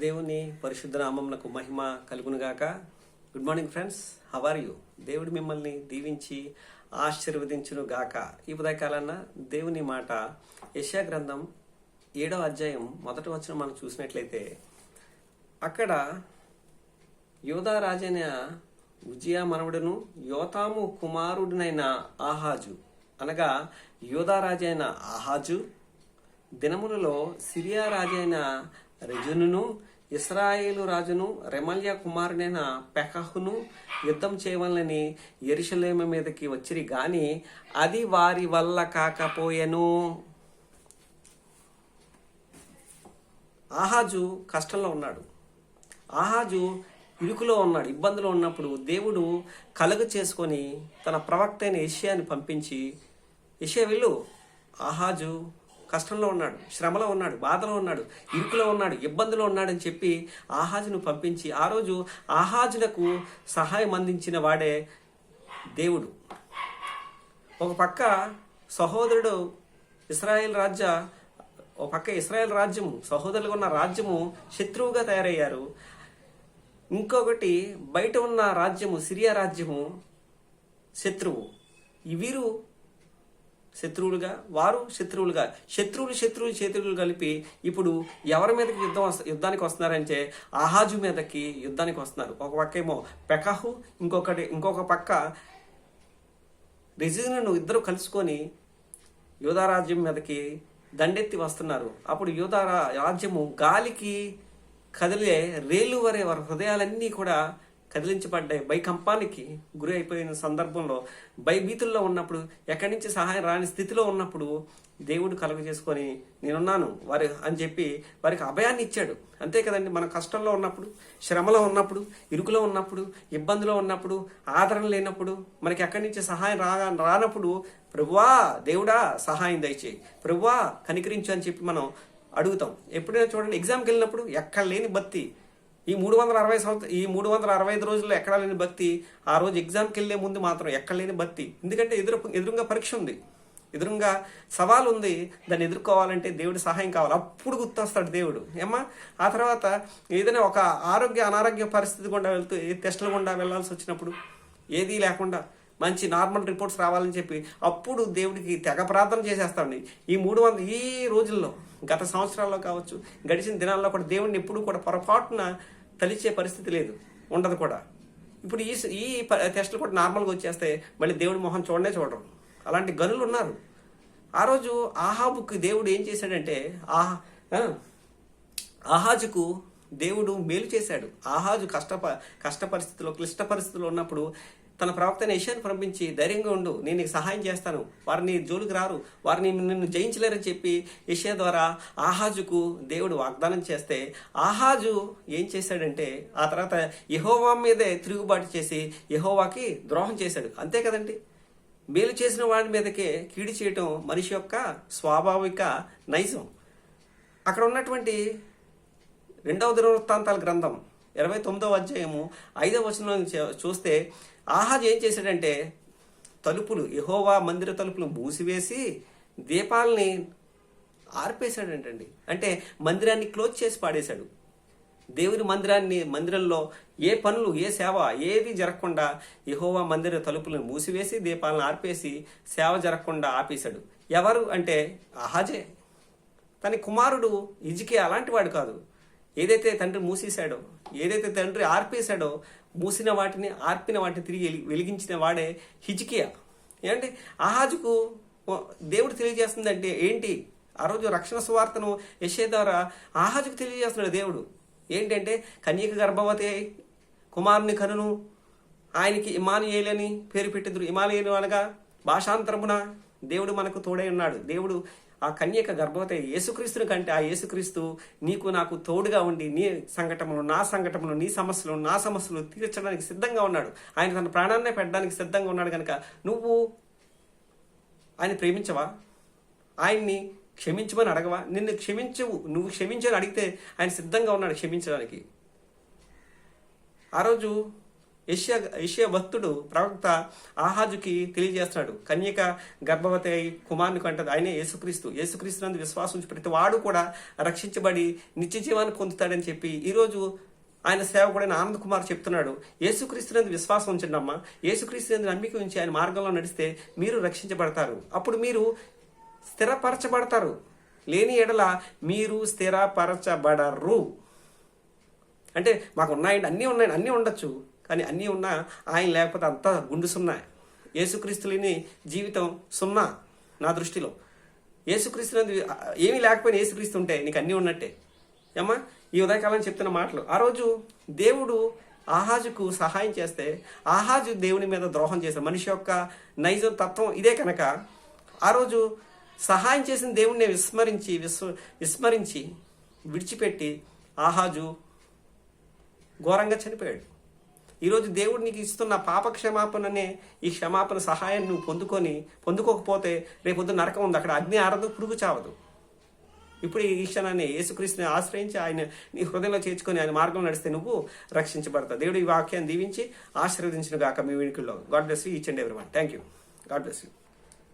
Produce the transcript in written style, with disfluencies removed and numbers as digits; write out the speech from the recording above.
దేవుని పరిశుద్ధ నామమునకు మహిమ కలుగునుగాక. Good morning friends, how are you? దేవుడు మిమ్మల్ని దీవించి ఆశీర్వదించును గాక. ఈ ఉదయకాలాన దేవుని మాట యెషయా గ్రంథం 7వ అధ్యాయం 1వ వచనం మనం చూసినట్లయితే, అక్కడ యోధా రాజైన ఉజియా మనవడును యోతాము కుమారుడునైన ఆహాజు, అనగా యోధా రాజైన ఆహాజు దినములలో సిరియా రాజైన రెజునును ఇశ్రాయేలు రాజును రెమల్యా కుమారుడైన పెకహును యుద్ధం చేయవలనని యెరూషలేము మీదకి వచ్చిరి గాని అది వారి వల్ల కాకపోయెను. ఆహాజు కష్టంలో ఉన్నాడు, ఆహాజు ఇరుకులో ఉన్నాడు, ఇబ్బందులో ఉన్నప్పుడు దేవుడు కలుగ చేసుకొని తన ప్రవక్త అయిన యెషయాని పంపించి, యెషయా వెళ్ళు, ఆహాజు కష్టంలో ఉన్నాడు, శ్రమలో ఉన్నాడు, బాధలో ఉన్నాడు, ఇరుకులో ఉన్నాడు, ఇబ్బందులో ఉన్నాడని చెప్పి ఆహాజును పంపించి ఆ రోజు ఆహాజులకు సహాయం అందించిన వాడే దేవుడు. ఒక పక్క సహోదరుడు ఇశ్రాయేల్ రాజ్యము, సహోదరులుగా ఉన్న రాజ్యము శత్రువుగా తయారయ్యారు. ఇంకొకటి బయట ఉన్న రాజ్యము సిరియా రాజ్యము శత్రువు. వీరు శత్రువులుగా, వారు శత్రువులుగా, శత్రువులు కలిపి ఇప్పుడు ఎవరి మీదకి యుద్ధానికి వస్తున్నారంటే ఆహాజు మీదకి యుద్ధానికి వస్తున్నారు. ఒక పక్క ఏమో పెకహు, ఇంకొక పక్క రెజీనును ఇద్దరు కలుసుకొని యోధా రాజ్యం మీదకి దండెత్తి వస్తున్నారు. అప్పుడు యోధా రాజ్యము గాలికి కదిలే రేలు వరే వారి హృదయాలన్నీ కూడా కదిలించబడ్డాయి. భయకంపానికి గురి అయిపోయిన సందర్భంలో, భయభీతుల్లో ఉన్నప్పుడు, ఎక్కడి నుంచి సహాయం రాని స్థితిలో ఉన్నప్పుడు దేవుడు కలుగ చేసుకొని నేనున్నాను వారి అని చెప్పి వారికి అభయాన్ని ఇచ్చాడు. అంతే కదండి, మనం కష్టంలో ఉన్నప్పుడు, శ్రమలో ఉన్నప్పుడు, ఇరుకులో ఉన్నప్పుడు, ఇబ్బందిలో ఉన్నప్పుడు, ఆదరణ లేనప్పుడు, మనకి ఎక్కడి నుంచి సహాయం రానప్పుడు ప్రభువా దేవుడా సహాయం దయచేయి, ప్రభువా కనికరించు అని చెప్పి మనం అడుగుతాం. ఎప్పుడైనా చూడండి, ఎగ్జామ్కి వెళ్ళినప్పుడు ఎక్కడ లేని భక్తి, ఈ 365 రోజుల్లో ఎక్కడా లేని భక్తి, ఆ రోజు ఎగ్జామ్కి వెళ్ళే ముందు మాత్రం ఎక్కడ లేని భక్తి. ఎందుకంటే ఎదురుగా పరీక్ష ఉంది, ఎదురుగా సవాల్ ఉంది, దాన్ని ఎదుర్కోవాలంటే దేవుడి సహాయం కావాలి. అప్పుడు గుర్తొస్తాడు దేవుడు. ఏమ్మా ఆ తర్వాత ఏదైనా ఒక అనారోగ్య పరిస్థితి గుండా వెళ్తూ, టెస్టుల గుండా వెళ్లాల్సి వచ్చినప్పుడు, ఏదీ లేకుండా మంచి నార్మల్ రిపోర్ట్స్ రావాలని చెప్పి అప్పుడు దేవుడికి తెగ ప్రార్థన చేసేస్తామండి. ఈ రోజుల్లో, గత సంవత్సరాల్లో కావచ్చు, గడిచిన దినాల్లో కూడా దేవుడిని ఎప్పుడు కూడా పొరపాటున తలిచే పరిస్థితి లేదు, ఉండదు కూడా. ఇప్పుడు ఈ టెస్టులు కూడా నార్మల్గా వచ్చేస్తే మళ్ళీ దేవుడి మొహం చూడరు. అలాంటి గనులు ఉన్నారు. ఆ రోజు ఆహాబుకి దేవుడు ఏం చేశాడంటే, ఆహాజుకు దేవుడు మేలు చేశాడు. ఆహాజు కష్ట పరిస్థితుల్లో, క్లిష్ట పరిస్థితుల్లో ఉన్నప్పుడు తన ప్రవక్తని యెషయాను పంపించి, ధైర్యంగా ఉండు, నేను నీకు సహాయం చేస్తాను, వారిని జోలికి రారు, వారిని నిన్ను జయించలేరని చెప్పి యెషయా ద్వారా ఆహాజుకు దేవుడు వాగ్దానం చేస్తే, ఆహాజు ఏం చేశాడంటే ఆ తర్వాత యెహోవా మీదే తిరుగుబాటు చేసి యెహోవాకి ద్రోహం చేశాడు. అంతే కదండి, మేలు చేసిన వాడి మీదకే కీడు చేయటం మనిషి యొక్క స్వాభావిక నైజం. అక్కడ ఉన్నటువంటి 2వ దినవృత్తాంతాల గ్రంథం 29వ అధ్యాయము 5వ వచనం చూస్తే, ఆహాజు ఏం చేశాడంటే యెహోవా మందిర తలుపులు మూసివేసి దీపాలని ఆర్పేశాడంటండి. అంటే మందిరాన్ని క్లోజ్ చేసి పాడేశాడు. దేవుని మందిరంలో ఏ పనులు, ఏ సేవ ఏది జరగకుండా యెహోవా మందిర తలుపులను మూసివేసి దీపాలను ఆర్పేసి సేవ జరగకుండా ఆపేశాడు. ఎవరు అంటే ఆహాజే. తన కుమారుడు హిజ్కియా అలాంటి వాడు కాదు. ఏదైతే తండ్రి మూసేశాడో, ఏదైతే తండ్రి ఆర్పేశాడో, ఆర్పిన వాటిని తిరిగి వెలిగించిన వాడే హిజ్కియా. ఏంటంటే ఆహాజుకు దేవుడు తెలియజేస్తుందంటే ఏంటి? ఆ రోజు రక్షణ సువార్తను యెషయా ద్వారా ఆహాజుకు తెలియజేస్తున్నాడు దేవుడు. ఏంటంటే కన్యక గర్భవతి కుమారుని కనును, ఆయనకి ఇమ్మానుయేలు అని పేరు పెట్టిండ్రు. ఇమ్మానుయేలు అనగా భాషాంతరమున దేవుడు మనకు తోడై ఉన్నాడు. దేవుడు ఆ కన్యక గర్భవతి యేసుక్రీస్తుని కంటే ఆ యేసుక్రీస్తు నీకు నాకు తోడుగా ఉండి నీ సంకటములు, నా సంకటములు, నీ సమస్యలు, నా సమస్యలు తీర్చడానికి సిద్ధంగా ఉన్నాడు. ఆయన తన ప్రాణాన్నే పెట్టడానికి సిద్ధంగా ఉన్నాడు కనుక నువ్వు ఆయన ప్రేమించవా? ఆయన్ని క్షమించమని అడగవా? నువ్వు క్షమించని అడిగితే ఆయన సిద్ధంగా ఉన్నాడు క్షమించడానికి. ఆ రోజు యెషయా భక్తుడు ప్రవక్త ఆహాజుకి తెలియజేస్తున్నాడు. కన్యక గర్భవతి అయి కుమారుని కంటది, ఆయనే యేసుక్రీస్తు నందు విశ్వాసం ఉంచి ప్రతి వాడు కూడా రక్షించబడి నిత్య జీవాన్ని పొందుతాడని చెప్పి ఈరోజు ఆయన సేవకుడైన ఆనంద్ కుమార్ చెప్తున్నాడు. యేసుక్రీస్తు నందు విశ్వాసం ఉంచండి అమ్మా, యేసుక్రీస్తు నందు నమ్మిక ఉంచి ఆయన మార్గంలో నడిస్తే మీరు రక్షించబడతారు, అప్పుడు మీరు స్థిరపరచబడతారు. లేని ఎడల మీరు స్థిరపరచబడరు. అంటే మాకు ఉన్నాయండి, అన్నీ ఉండొచ్చు, కానీ అన్నీ ఉన్నా ఆయన లేకపోతే అంతా గుండు సున్నా. యేసుక్రీస్తు లేని జీవితం సున్నా నా దృష్టిలో. యేసుక్రీస్తు ఏమీ లేకపోయినా యేసుక్రీస్తు ఉంటే నీకు అన్నీ ఉన్నట్టే. ఏమ్మా, ఈ ఉదయకాలం చెప్తున్న మాటలు. ఆ రోజు దేవుడు ఆహాజుకు సహాయం చేస్తే ఆహాజు దేవుని మీద ద్రోహం చేశాడు. మనిషి యొక్క నైజం తత్వం ఇదే కనుక ఆ రోజు సహాయం చేసిన దేవుణ్ణి విస్మరించి విడిచిపెట్టి ఆహాజు ఘోరంగా చనిపోయాడు. ఈరోజు దేవుడు నీకు ఇస్తున్న పాప క్షమాపణనే ఈ క్షమాపణ సహాయాన్ని నువ్వు పొందుకోకపోతే రేపొద్దు నరకం ఉంది, అక్కడ అగ్ని ఆరదు, పురుగు చావదు. ఇప్పుడు ఈ క్షణాన్ని యేసుక్రీస్తుని ఆశ్రయించి ఆయన నీ హృదయంలో చేర్చుకొని ఆయన మార్గంలో నడిస్తే నువ్వు రక్షించబడతావు. దేవుడు ఈ వాక్యాన్ని దీవించి ఆశీర్వదించిన గాక మీ వెనుకల్లో. God bless you each and everyone. Thank you. God bless you.